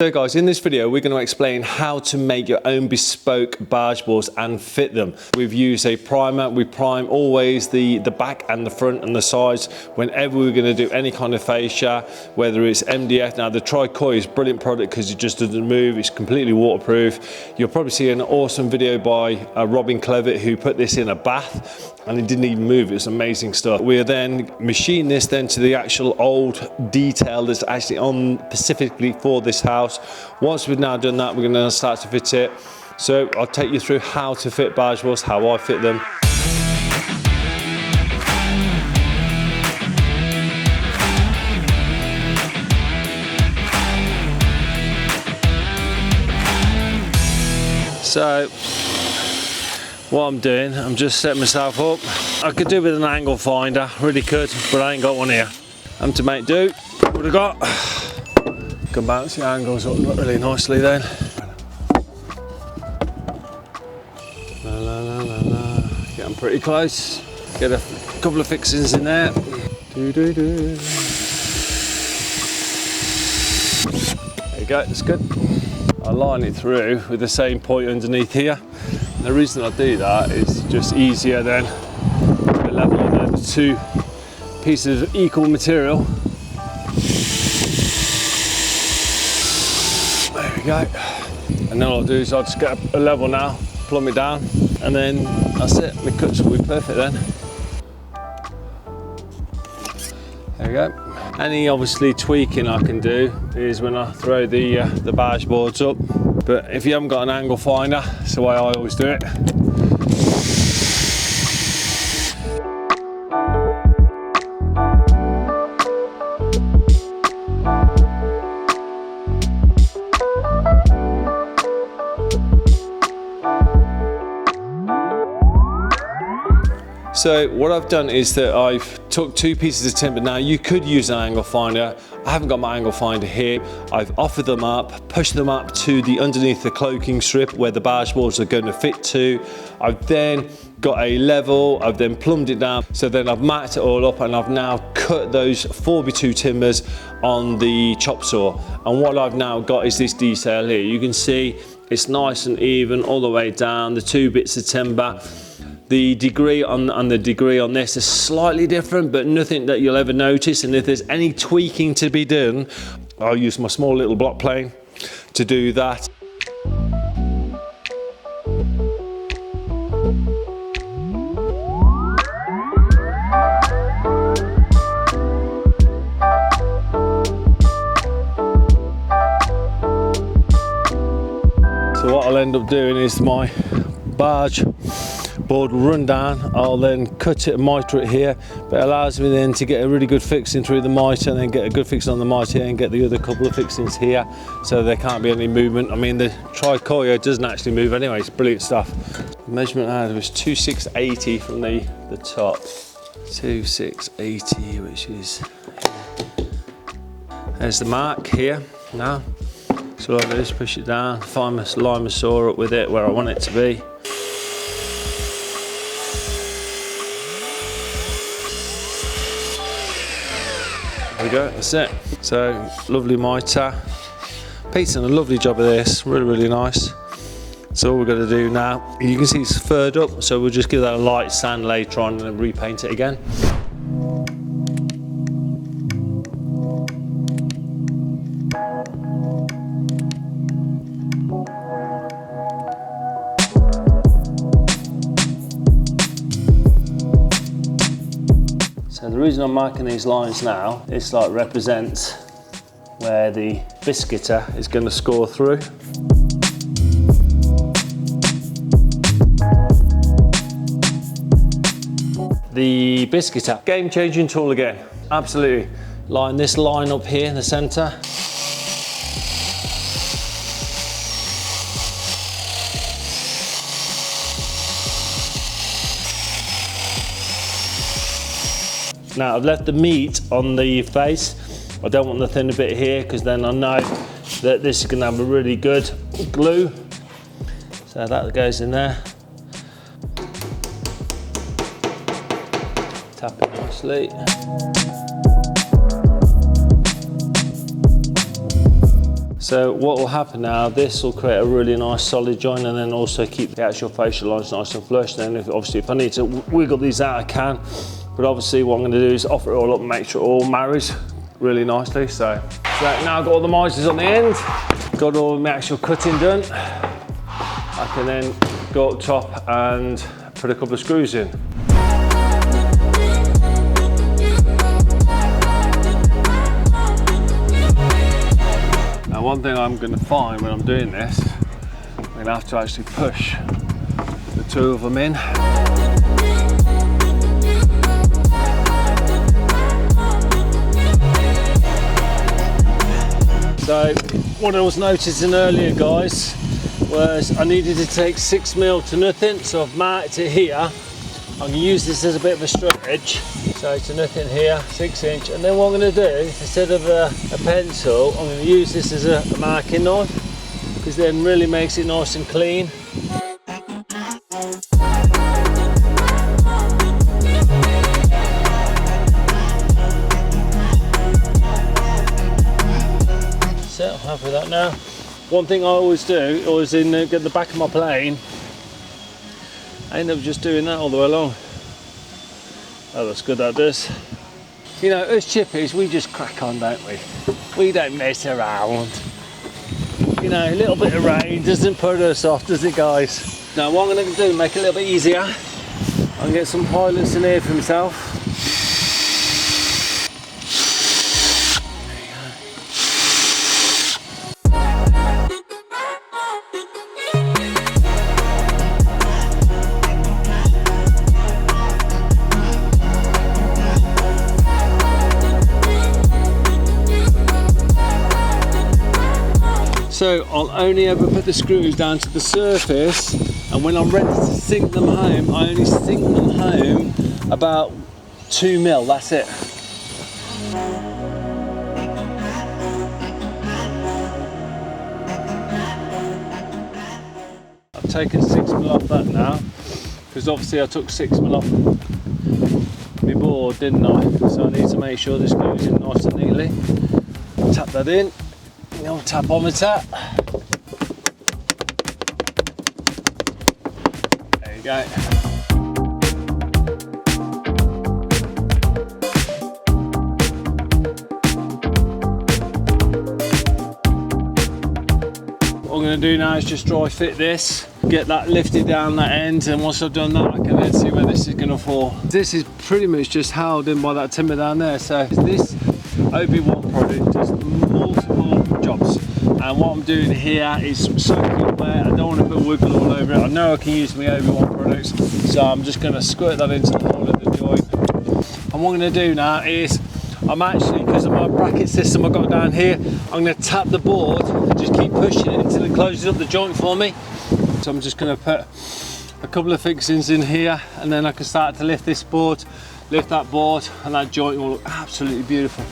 So guys, in this video we're going to explain how to make your own bespoke barge boards and fit them. We've used a primer. We prime always the back and the front and the sides whenever we're going to do any kind of fascia, whether it's MDF. Now the Tri-Coil is a brilliant product because it just doesn't move, it's completely waterproof. You'll probably see an awesome video by Robin Clevitt who put this in a bath and it didn't even move. It's amazing stuff. We'll then machine this then to the actual old detail that's actually on specifically for this house. Once we've now done that, we're going to start to fit it. So I'll take you through how to fit barge boards, how I fit them. So what I'm doing, I'm just setting myself up. I could do with an angle finder, really could, but I ain't got one here. I'm to make do, what I got. Can bounce the angles up really nicely then. Getting pretty close. Get a couple of fixings in there. There you go, that's good. I line it through with the same point underneath here. And the reason I do that is just easier than to level on the two pieces of equal material. There we go. And then all I'll do is I'll just get a level now, plumb it down, and then that's it. My cuts will be perfect then. There we go. Any obviously tweaking I can do is when I throw the barge boards up. But if you haven't got an angle finder, it's the way I always do it. So what I've done is that I've took two pieces of timber. Now you could use an angle finder. I haven't got my angle finder here. I've offered them up, pushed them up to the underneath the cloaking strip where the barge boards are going to fit to. I've then got a level, I've then plumbed it down. So then I've marked it all up and I've now cut those 4x2 timbers on the chop saw. And what I've now got is this detail here. You can see it's nice and even all the way down, the two bits of timber. The degree on this is slightly different, but nothing that you'll ever notice. And if there's any tweaking to be done, I'll use my small little block plane to do that. So what I'll end up doing is my barge board will run down. I'll then cut it and mitre it here, but it allows me then to get a really good fixing through the mitre and then get a good fixing on the mitre here and get the other couple of fixings here so there can't be any movement. I mean the Tri-Coil doesn't actually move anyway, it's brilliant stuff. The measurement I had was 2680 from the top. 2680, which is, there's the mark here now. So all I do is push it down, line my saw up with it where I want it to be. There we go, that's it. So, lovely mitre. Pete's done a lovely job of this, really nice. So all we're going to do now, you can see it's furred up, so we'll just give that a light sand later on and then repaint it again. So the reason I'm marking these lines now, it's like represents where the biscuiter is going to score through. The biscuiter, game-changing tool again, absolutely. Line this line up here in the centre. Now I've left the meat on the face. I don't want the thinner bit here because then I know that this is going to have a really good glue. So that goes in there. Tap it nicely. So what will happen now, this will create a really nice solid joint and then also keep the actual facial lines nice and flush. Then obviously if I need to wiggle these out, I can. But obviously what I'm going to do is offer it all up and make sure it all marries really nicely. So now I've got all the misers on the end, got all my actual cutting done. I can then go up top and put a couple of screws in. Now one thing I'm going to find when I'm doing this, I'm going to have to actually push the two of them in. So what I was noticing earlier, guys, was I needed to take 6mm to nothing, so I've marked it here. I'm going to use this as a bit of a strut edge, so to nothing here, 6 inch, and then what I'm going to do, instead of a pencil, I'm going to use this as a marking knife, because then really makes it nice and clean. So I'm happy with that now. One thing I always do, is get the back of my plane, I end up just doing that all the way along. Oh, that's good, that does. You know, us chippies, we just crack on, don't we? We don't mess around. You know, a little bit of rain doesn't put us off, does it, guys? Now, what I'm going to do, make it a little bit easier, I can get some pilots in here for himself. So I'll only ever put the screws down to the surface, and when I'm ready to sink them home, I only sink them home about 2mm, that's it. I've taken 6mm off that now, because obviously I took 6mm off my board, didn't I? So I need to make sure this goes in nice and neatly. Tap that in. The old tapometer. There you go. What I'm going to do now is just dry fit this, get that lifted down that end, and once I've done that I can then see where this is going to fall. This is pretty much just held in by that timber down there, so this OB1 product does multiple jobs, and what I'm doing here is soaking it wet. I don't want to put wiggle all over it. I know I can use my OB1 products, so I'm just going to squirt that into the hole of the joint. And what I'm going to do now is, I'm actually, because of my bracket system I've got down here, I'm going to tap the board and just keep pushing it until it closes up the joint for me. So I'm just going to put a couple of fixings in here, and then I can start to lift this board, lift that board, and that joint will look absolutely beautiful.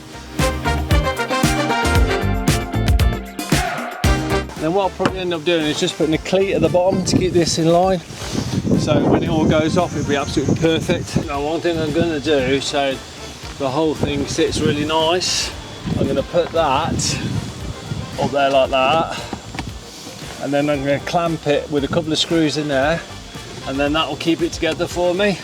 Then what I'll probably end up doing is just putting a cleat at the bottom to keep this in line, so when it all goes off it'll be absolutely perfect. Now one thing I'm going to do, so the whole thing sits really nice, I'm going to put that up there like that, and then I'm going to clamp it with a couple of screws in there, and then that will keep it together for me.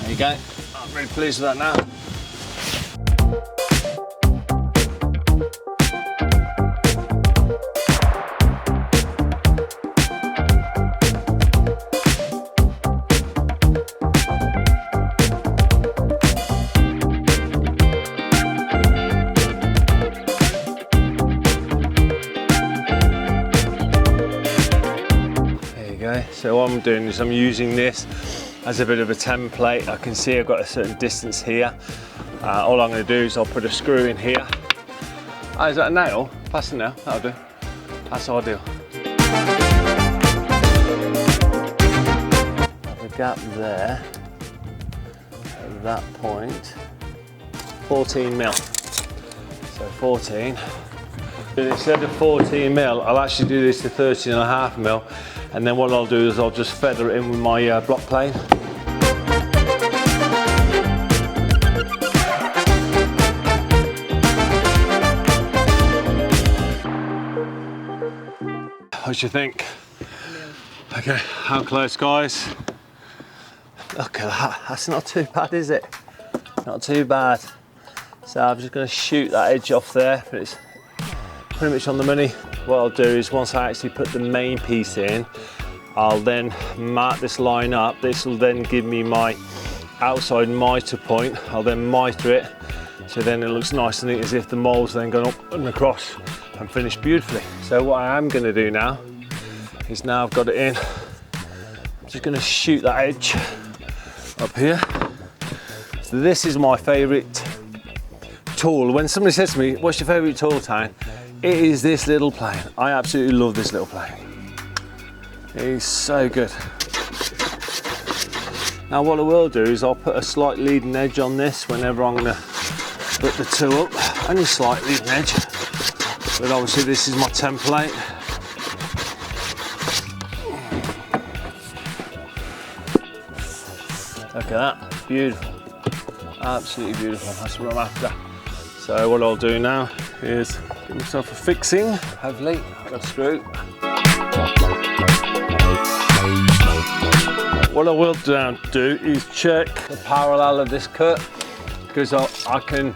There you go. I'm really pleased with that now. So what I'm doing is I'm using this as a bit of a template. I can see I've got a certain distance here. All I'm going to do is I'll put a screw in here. Oh, is that a nail? That's a nail, that'll do. That's ideal. Have a gap there at that point. 14mm. So 14. And instead of 14mm, I'll actually do this to 13.5mm. And then what I'll do is I'll just feather it in with my block plane. What do you think? Okay, how close, guys? Look at that, that's not too bad, is it? Not too bad. So I'm just going to shoot that edge off there, but it's pretty much on the money. What I'll do is once I actually put the main piece in, I'll then mark this line up. This will then give me my outside mitre point. I'll then mitre it, so then it looks nice and neat as if the mould's then gone up and across and finished beautifully. So what I am going to do now is, now I've got it in, I'm just going to shoot that edge up here. So this is my favourite tool. When somebody says to me, what's your favourite tool, Tane? It is this little plane. I absolutely love this little plane. It is so good. Now what I will do is I'll put a slight leading edge on this whenever I'm going to put the two up. Only slight leading edge. But obviously this is my template. Look at that, beautiful. Absolutely beautiful, that's what I'm after. So what I'll do now is give myself a fixing, hopefully, I've got a screw. What I will now do is check the parallel of this cut, because I can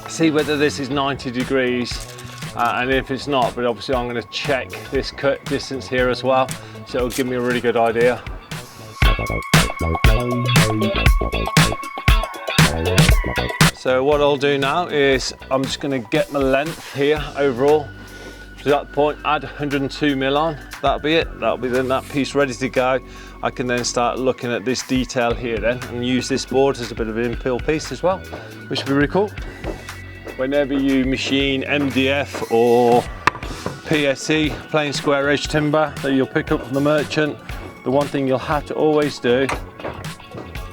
see whether this is 90 degrees and if it's not, but obviously I'm going to check this cut distance here as well, so it'll give me a really good idea. So what I'll do now is I'm just going to get my length here overall. To that point, add 102mm on. That'll be it. That'll be then that piece ready to go. I can then start looking at this detail here then and use this board as a bit of an infill piece as well, which would be really cool. Whenever you machine MDF or PSE, plain square edge timber, that you'll pick up from the merchant, the one thing you'll have to always do,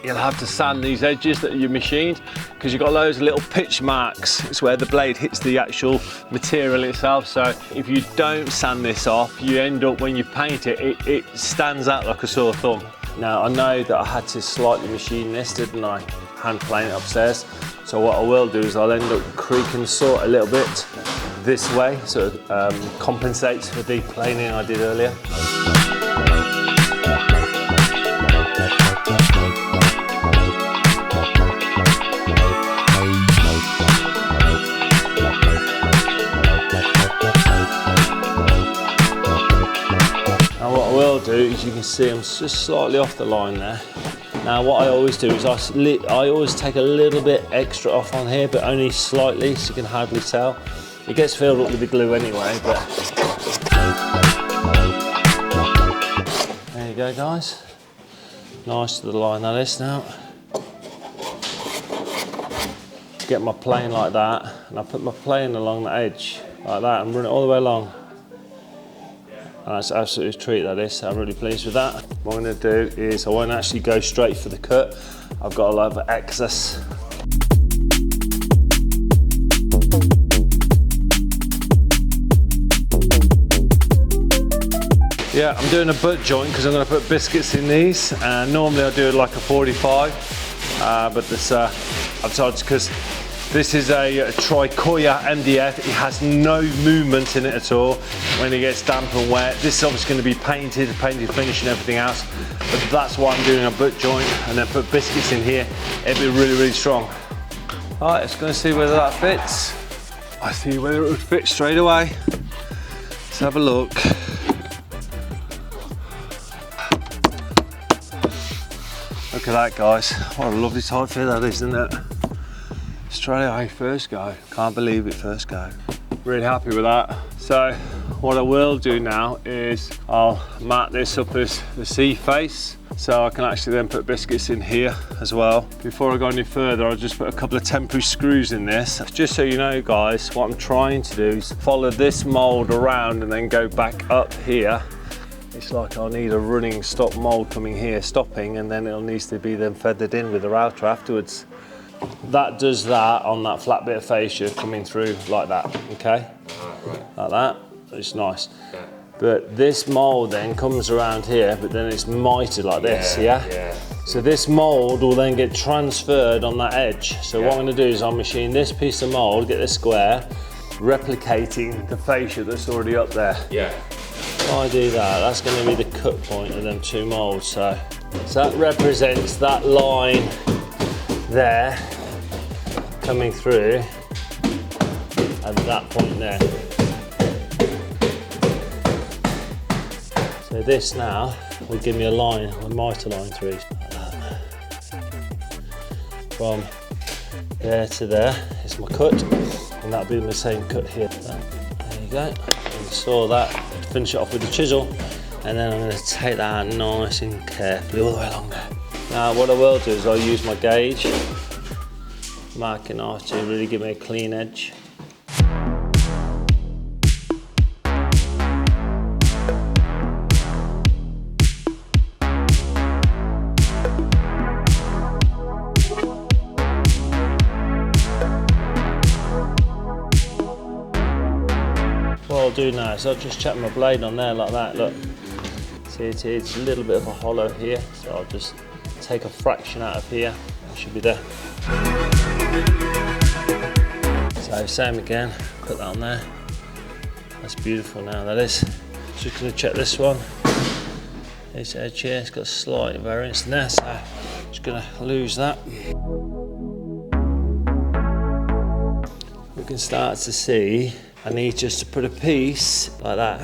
you'll have to sand these edges that you machined, because you've got loads of little pitch marks. It's where the blade hits the actual material itself. So if you don't sand this off, you end up, when you paint it, it stands out like a sore thumb. Now I know that I had to slightly machine this, didn't I? Hand plane it upstairs. So what I will do is I'll end up creaking the saw a little bit this way, so it compensates for the planing I did earlier. Do is, you can see I'm just slightly off the line there. Now what I always do is I always take a little bit extra off on here, but only slightly, so you can hardly tell. It gets filled up with the glue anyway, but there you go, guys. Nice to the line that is now. Get my plane like that, and I put my plane along the edge like that and run it all the way along. And that's absolutely a treat, that is. I'm really pleased with that. What I'm going to do is I won't actually go straight for the cut. I've got a lot of excess. Yeah, I'm doing a butt joint because I'm going to put biscuits in these. And normally I do it like a 45, but this I've decided, because this is a Tricoya MDF. It has no movement in it at all when it gets damp and wet. This is obviously going to be painted finish and everything else, but that's why I'm doing a butt joint, and then put biscuits in here. It'll be really, really strong. All right, let's go and see whether that fits. I see whether it would fit straight away. Let's have a look. Look at that, guys. What a lovely tight fit that is, isn't it? Straight away, first go. Can't believe it, first go. Really happy with that. So what I will do now is I'll mark this up as the C face, so I can actually then put biscuits in here as well. Before I go any further, I'll just put a couple of temporary screws in this. Just so you know, guys, what I'm trying to do is follow this mould around and then go back up here. It's like I'll need a running stop mould coming here, stopping, and then it'll need to be then feathered in with the router afterwards. That does that on that flat bit of fascia coming through like that, okay? Right. Like that, it's nice. Yeah. But this mould then comes around here, but then it's mitered like this, yeah? So this mould will then get transferred on that edge. So what I'm gonna do is I'll machine this piece of mould, get this square, replicating the fascia that's already up there. Yeah. if I do that, that's going to be the cut point of them 2 moulds. So that represents that line there coming through at that point there. So this now will give me a line, a mitre line through like that. From there to there is my cut, and that'll be the same cut here. There you go. Install that, finish it off with the chisel, and then I'm going to take that out nice and carefully all the way along there. Now what I will do is I'll use my gauge, marking off to really give me a clean edge. What I'll do now is I'll just check my blade on there like that, look. See it's a little bit of a hollow here, so I'll just take a fraction out of here, it should be there. So same again, put that on there. That's beautiful now, that is. Just going to check this one. This edge here, it's got a slight variance in there, so just going to lose that. We can start to see I need just to put a piece like that.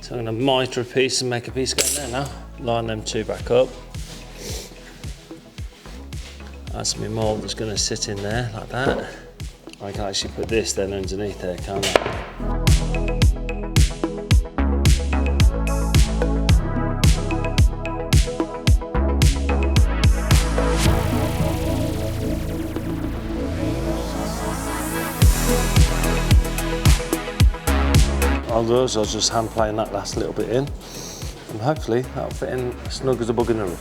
So I'm going to mitre a piece and make a piece go in there now. Line them 2 back up. That's my mould that's going to sit in there like that. I can actually put this then underneath there, can't I? I'll do is I'll just hand plane that last little bit in, and hopefully that'll fit in snug as a bug in a rug.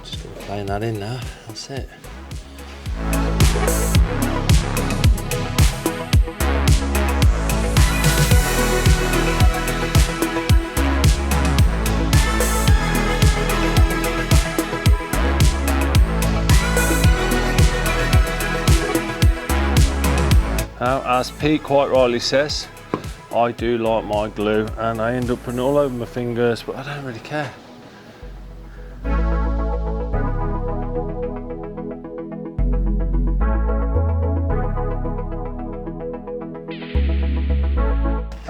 Just going to plane that in now, that's it. Now, as Pete quite rightly says, I do like my glue, and I end up putting it all over my fingers, but I don't really care.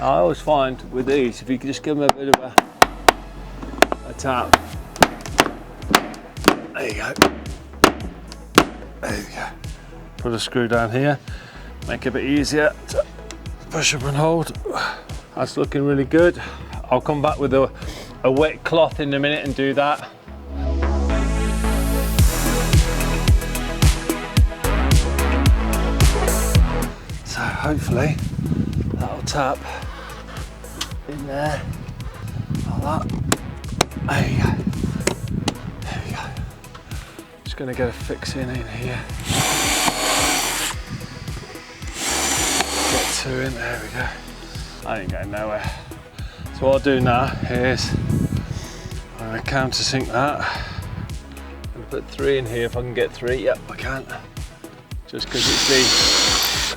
I always find with these, if you can just give them a bit of a tap. There you go. There you go. Put a screw down here, make it a bit easier to push up and hold. That's looking really good. I'll come back with a wet cloth in a minute and do that. So hopefully that'll tap in there like that. There you go. There we go. Just going to get a fix in here. Get 2 in, there we go. I ain't going nowhere. So what I'll do now is I'm going to countersink that and put 3 in here if I can get 3. Yep, I can. Just because it's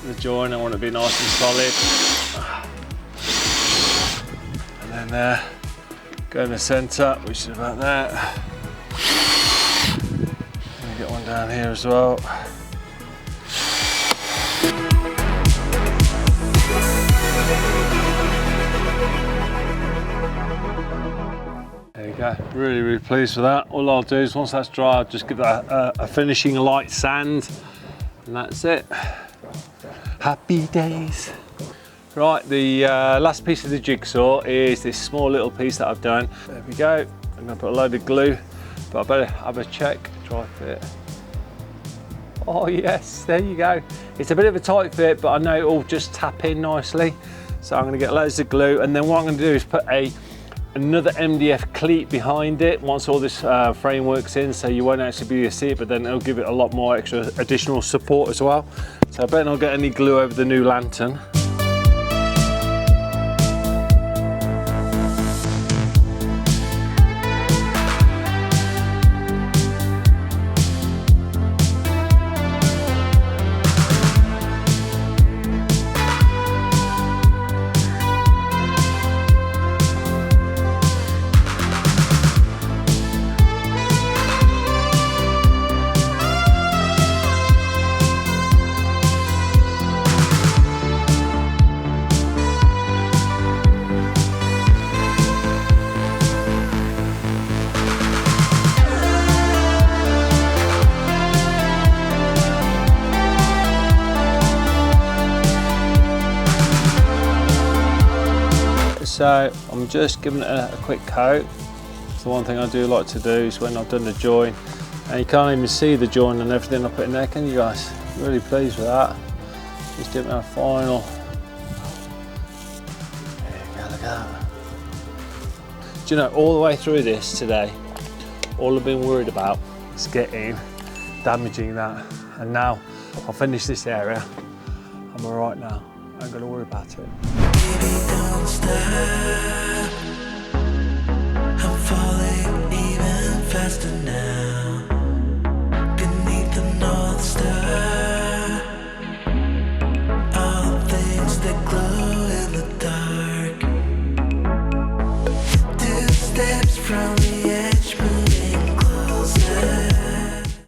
the joint, I want it to be nice and solid. And then go in the centre, which is about that. And get one down here as well. There you go, really pleased with that. All I'll do is once that's dry, I'll just give that a finishing light sand, and that's it. Happy days. Right, the last piece of the jigsaw is this small little piece that I've done. There we go. I'm gonna put a load of glue, but I better have a check, dry fit. Oh yes, there you go. It's a bit of a tight fit, but I know it will just tap in nicely. So I'm gonna get loads of glue, and then what I'm gonna do is put another MDF cleat behind it once all this framework's in, so you won't actually be able to see it, but then it'll give it a lot more extra additional support as well. So I better not get any glue over the new lantern. So I'm just giving it a quick coat. It's the one thing I do like to do is when I've done the join, and you can't even see the join and everything I put in there, can you guys? Really pleased with that. Just giving it a final. There you go, look at that. Do you know, all the way through this today, all I've been worried about is damaging that. And now I'll finish this area. I'm all right now. I ain't gonna worry about it.